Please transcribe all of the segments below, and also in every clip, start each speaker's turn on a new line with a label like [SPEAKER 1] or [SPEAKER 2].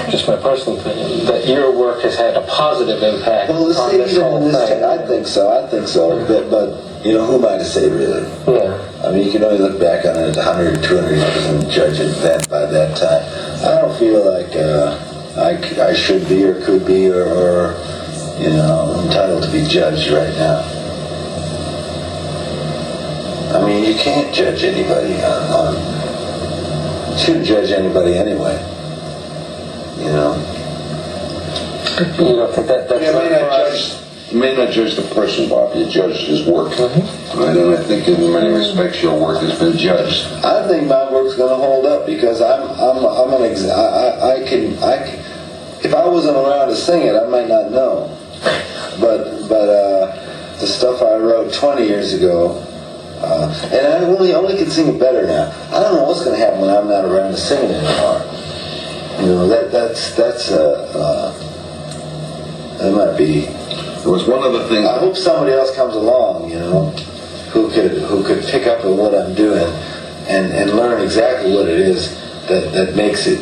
[SPEAKER 1] just my personal opinion, that your work has had a positive impact on this whole thing.
[SPEAKER 2] I think so. But you know, who am I to say, really?
[SPEAKER 1] Yeah.
[SPEAKER 2] I mean, you can only look back on it 100, 200 years and judge it then by that time. I don't feel like I should be or could be or you know, entitled to be judged right now. I mean, you can't judge anybody you shouldn't judge anybody anyway. You know.
[SPEAKER 1] You don't think that's
[SPEAKER 3] You may not judge the person, Bob. You judge his work.
[SPEAKER 1] Mm-hmm.
[SPEAKER 3] Right? And I think in many respects your work has been judged.
[SPEAKER 2] I think my work's going to hold up because I can if I wasn't around to sing it, I might not know. But the stuff I wrote 20 years ago, and I only can sing it better now. I don't know what's going to happen when I'm not around to sing it anymore. You know, that might be.
[SPEAKER 3] There was one other thing.
[SPEAKER 2] I hope somebody else comes along, you know, who could pick up on what I'm doing and learn exactly what it is that makes it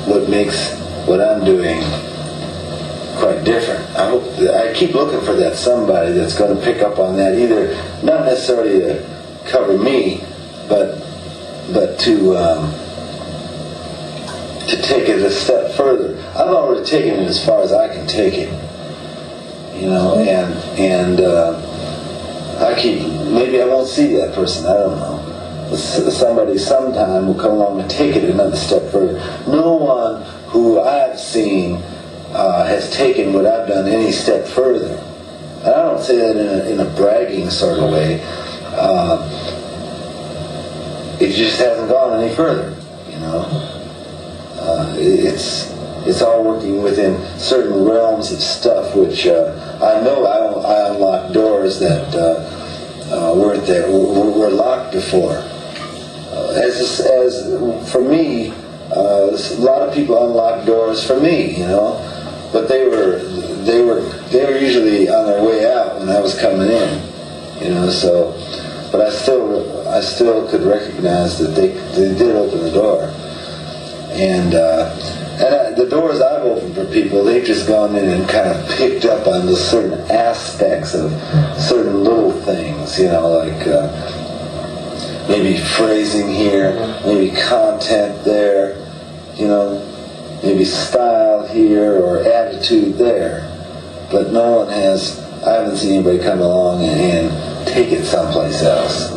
[SPEAKER 2] what makes what I'm doing quite different. I keep looking for that somebody that's going to pick up on that, either not necessarily to cover me, but to take it a step further. I've already taken it as far as I can take it, you know, and maybe I won't see that person. I don't know. Somebody sometime will come along and take it another step further. No one who I've seen has taken what I've done any step further. And I don't say that in a bragging sort of way. It just hasn't gone any further, you know. It's all working within certain realms of stuff which I know I unlocked doors that weren't there, were locked before. As for me, a lot of people unlocked doors for me, you know, but they were usually on their way out when I was coming in, you know. So, but I still could recognize that they did open the door, and the doors I've opened for people, they've just gone in and kind of picked up on the certain aspects of certain little things, you know, like maybe phrasing here, maybe content there, you know, maybe style here or attitude there. But no one has, I haven't seen anybody come along and take it someplace else.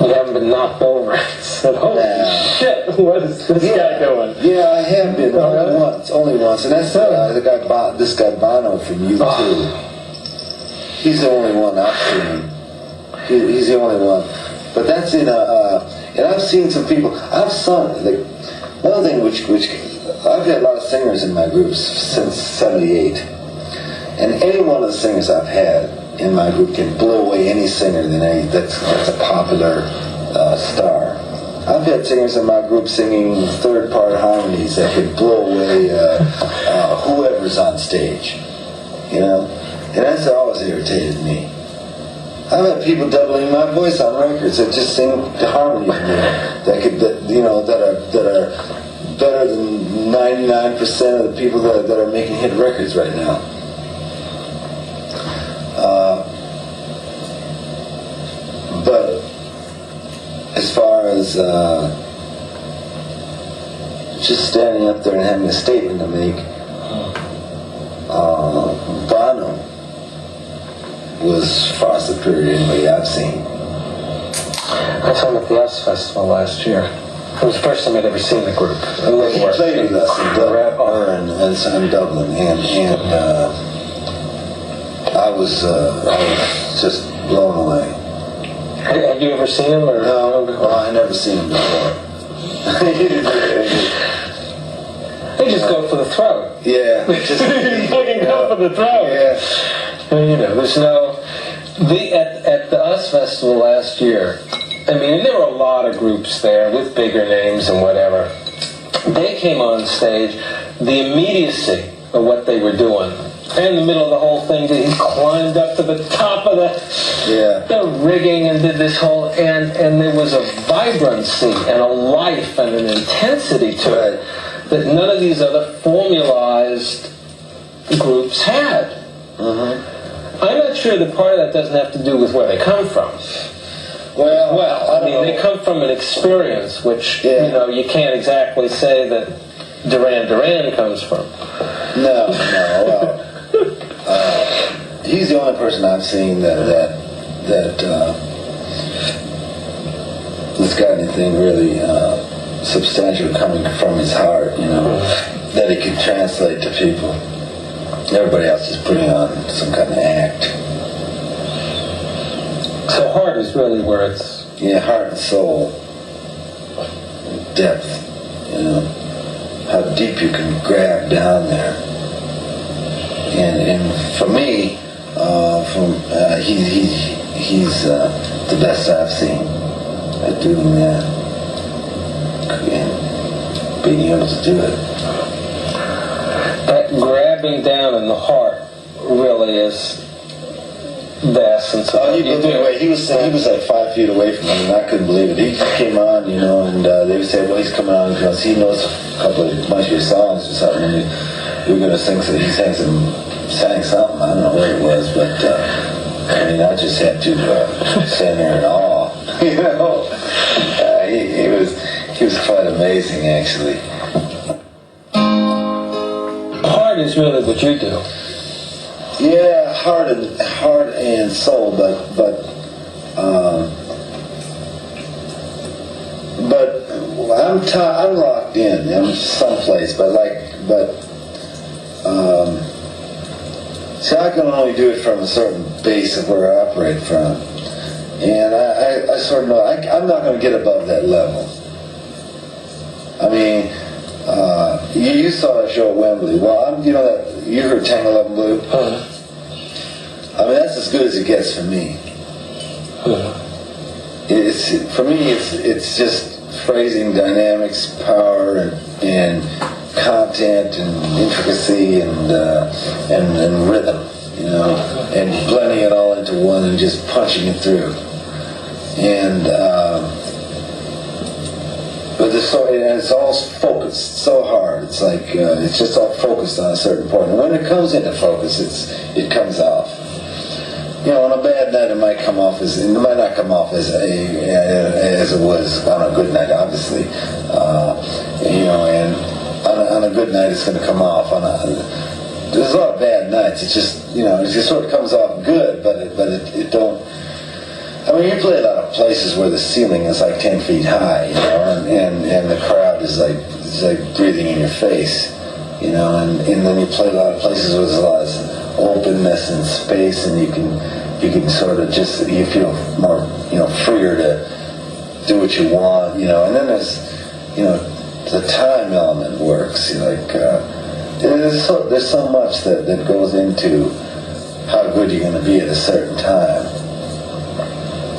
[SPEAKER 1] You haven't been knocked over and said, holy shit, what is this guy doing?
[SPEAKER 2] Yeah, I have been, only once, and that's this guy Bono from U2. He's the only one I've seen. He's the only one. But that's in and I've seen some people, I've sung, like, one thing which I've had a lot of singers in my groups since '78, and any one of the singers I've had in my group can blow away any singer that's a popular star. I've had singers in my group singing third-part harmonies that could blow away whoever's on stage, you know, and that's always irritated me. I've had people doubling my voice on records that just sing the harmony that are better than 99% of the people that are making hit records right now. But as far as just standing up there and having a statement to make, Bono was far superior to anybody I've seen.
[SPEAKER 1] I saw him at the US Festival last year. It was the first time I'd ever seen the group.
[SPEAKER 2] He played with us in Dublin, and I was just blown away.
[SPEAKER 1] Have you ever seen him? Or
[SPEAKER 2] No, I never seen him before.
[SPEAKER 1] They just go for the throat.
[SPEAKER 2] Yeah.
[SPEAKER 1] They fucking go for the throat.
[SPEAKER 2] Yeah.
[SPEAKER 1] You know, there's no... At the US Festival last year, I mean, and there were a lot of groups there with bigger names and whatever. They came on stage, the immediacy of what they were doing in the middle of the whole thing, he climbed up to the top of the rigging and did this whole, and there was a vibrancy and a life and an intensity to it that none of these other formalized groups had. I'm not sure that part of that doesn't have to do with where they come from. Well, I mean, they come from an experience which, you can't exactly say that Duran Duran comes from.
[SPEAKER 2] No. Well, he's the only person I've seen that's got anything really substantial coming from his heart, that he can translate to people. Everybody else is putting on some kind of act.
[SPEAKER 1] So heart is really where it's...
[SPEAKER 2] Yeah, heart and soul. Depth, how deep you can grab down there. And for me, he's the best I've seen at doing that. And being able to do it.
[SPEAKER 1] That grabbing down in the heart really is the essence of
[SPEAKER 2] he was like 5 feet away from me, and I couldn't believe it. He came on, and they would say, well, he's coming on because he knows a bunch of your songs or something, and we were going to sing something. He sang something, I don't know what it was, but I just had to stand there in awe. He was quite amazing, actually.
[SPEAKER 1] Heart is really what you do.
[SPEAKER 2] Yeah, heart and soul, but I'm locked in. I'm someplace, see, I can only do it from a certain base of where I operate from, and I sort of know I'm not going to get above that level. I mean, you saw that show at Wembley. Well, you heard Tango 11 Blue. I mean, that's as good as it gets for me. It's just phrasing, dynamics, power, and content, and intricacy, and rhythm, and blending it all into one and just punching it through. And but it's all focused so hard. It's like it's just all focused on a certain point. And when it comes into focus, it comes off. On a bad night, it might not come off as it was on a good night, obviously. And on a good night, it's going to come off. There's a lot of bad nights. It just sort of comes off good, but it don't. I mean, you play a lot of places where the ceiling is like 10 feet high, and the crowd is like breathing in your face, and then you play a lot of places where there's a lot of openness and space, and you can sort of you feel more, freer to do what you want, and then there's, the time element works, there's so much that goes into how good you're going to be at a certain time.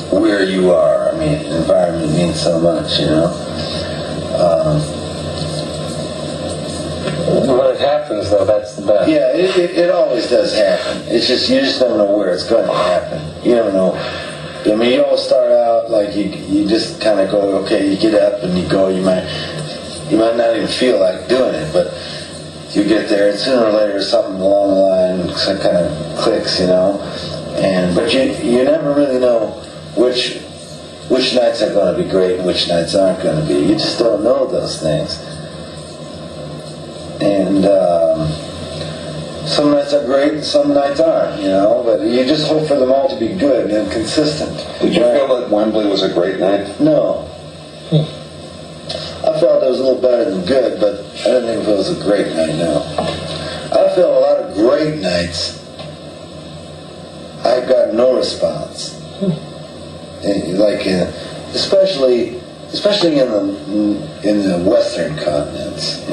[SPEAKER 2] Where you are, I mean, environment means so much,
[SPEAKER 1] When it happens, though, that's the best.
[SPEAKER 2] Yeah, it always does happen. It's just, you just don't know where it's going to happen. You don't know. I mean, you always start out like you just kind of go, okay, you get up and you go. You might not even feel like doing it, but you get there, and sooner or later something along the line kind of clicks, but you never really know which nights are going to be great and which nights aren't going to be. You just don't know those things. And some nights are great and some nights aren't, but you just hope for them all to be good and consistent.
[SPEAKER 3] Did you feel that Wembley was a great night?
[SPEAKER 2] No. I felt it was a little better than good, but I didn't think it was a great night, no. I felt a lot of great nights. I got no response. Especially in the Western continents, I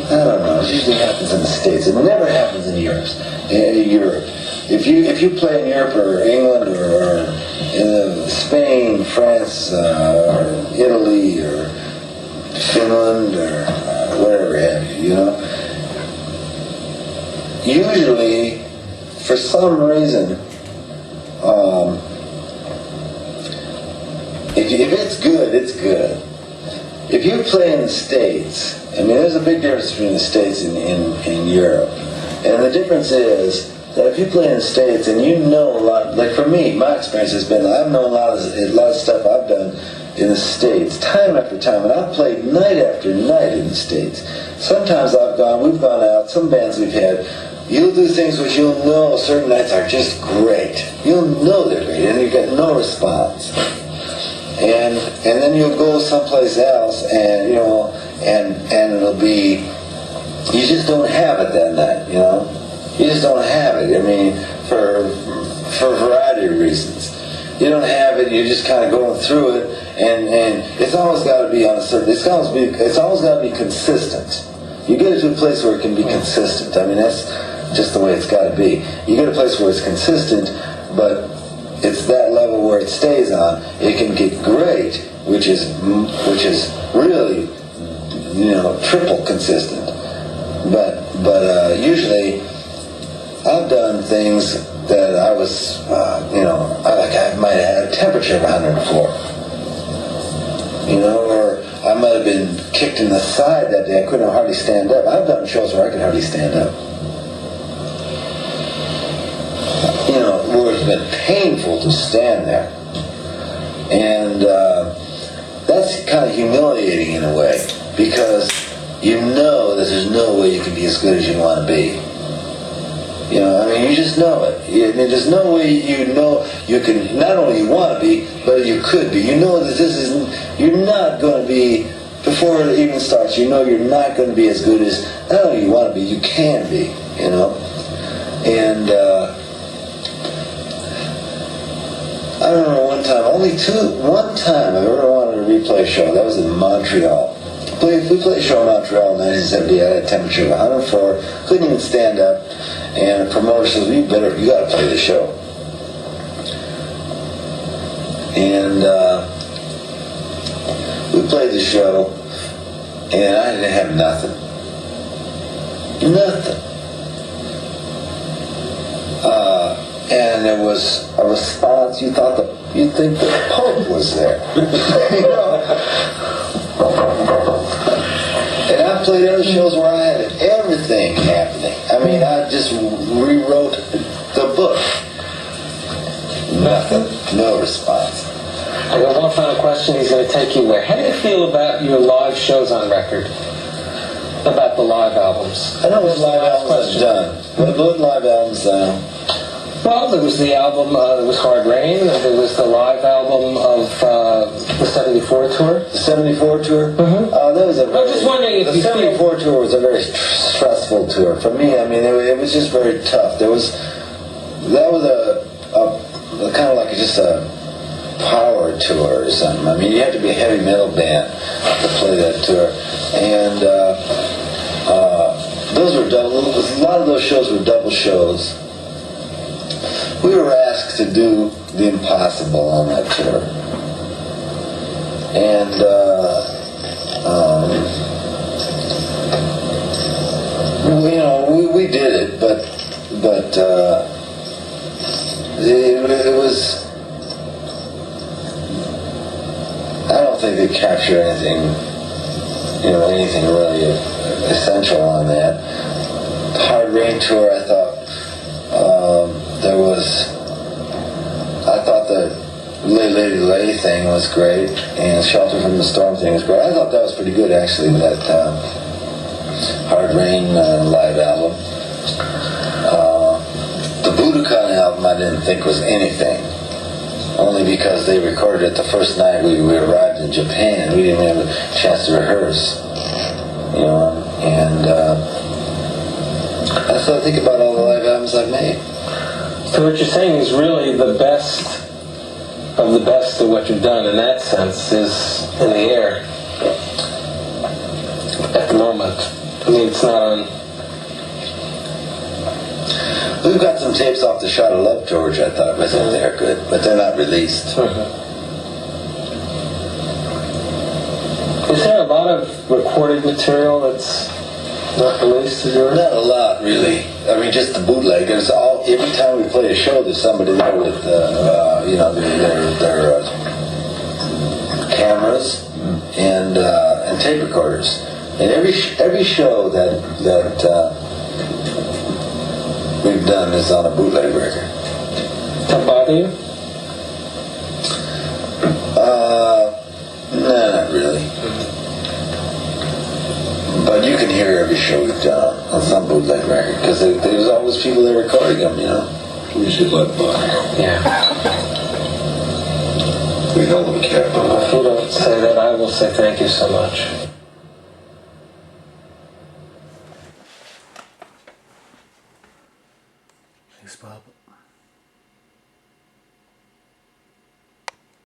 [SPEAKER 2] don't know. It usually happens in the States. It never happens in Europe. If you play in Europe or England or in Spain, France, or Italy or Finland or wherever have you, usually, for some reason, if it's good, it's good. If you play in the States, I mean, there's a big difference between the States and in Europe. And the difference is that if you play in the States and you know a lot, like for me, my experience has been, I've known a lot of stuff I've done in the States, time after time, and I've played night after night in the States. Sometimes we've gone out, some bands we've had, you'll do things which you'll know certain nights are just great. You'll know they're great, and you get no response. And then you'll go someplace else, and and it'll be, you just don't have it that night, You just don't have it. I mean, for a variety of reasons. You don't have it. You're just kind of going through it, and it's always got to be on a certain. It's always got to be consistent. You get it to a place where it can be consistent. I mean, that's just the way it's got to be. You get a place where it's consistent, but it's that level where it stays on. It can get great, which is really, triple consistent. But usually, I've done things that I was, I might have had a temperature of 104. Or I might have been kicked in the side that day. I couldn't hardly stand up. I've done shows where I could hardly stand up. Where it's been painful to stand there. And that's kind of humiliating in a way, because you know that there's no way you can be as good as you want to be. You just know it. There's no way you can, not only you want to be, but you could be. You know that you're not going to be, before it even starts, you're not going to be as good as, not only you want to be, you can be, And I remember one time I ever wanted to replay a show. That was in Montreal. We played a show in Montreal in 1970. I had a temperature of 104, couldn't even stand up. And the promoter says, you got to play the show. And we played the show, and I didn't have nothing. Nothing. And there was a response. You'd think the Pope was there. And I played other shows where I had everything happening. I mean, I just rewrote the book. Nothing. No response.
[SPEAKER 1] I got one final question. He's going to take you away. How do you feel about your live shows on record? About the live albums?
[SPEAKER 2] I know what live albums I've done. What live albums
[SPEAKER 1] Well, there was the album, there was Hard Rain, and there was the live album of the 74 tour.
[SPEAKER 2] The 74 tour?
[SPEAKER 1] Mm-hmm.
[SPEAKER 2] That was
[SPEAKER 1] I'm just wondering if
[SPEAKER 2] the 74 tour was a very stressful tour. For me, I mean, it was just very tough. That was a kind of like just a power tour or something. I mean, you had to be a heavy metal band to play that tour. And those were double. A lot of those shows were double shows. We were asked to do the impossible on that tour. And we did it, but it was, I don't think they captured anything really essential on that. The Hard Rain tour, I thought the Lady Lay thing was great, and Shelter from the Storm thing was great. I thought that was pretty good, actually, that Hard Rain live album. The Budokan album I didn't think was anything, only because they recorded it the first night we arrived in Japan. We didn't have a chance to rehearse, and that's what I think about all the live albums I've made.
[SPEAKER 1] So what you're saying is really the best of the best of what you've done in that sense is in the air at the moment. I mean, it's not on.
[SPEAKER 2] We've got some tapes off the Shot of Love tour, which I thought was they're good, but they're not released.
[SPEAKER 1] Mm-hmm. Is there a lot of recorded material that's not released of yours?
[SPEAKER 2] Not a lot, really. I mean, just the bootleggers. Every time we play a show, there's somebody there with, their cameras and tape recorders. And every show that we've done is on a bootleg record.
[SPEAKER 1] That bother you?
[SPEAKER 2] No, not really. But you can hear every show we've done on some bootleg record because there's always people there recording them, you know.
[SPEAKER 3] We should let by.
[SPEAKER 1] Yeah.
[SPEAKER 3] We held them captive.
[SPEAKER 1] If you don't say that, I will say thank you so much.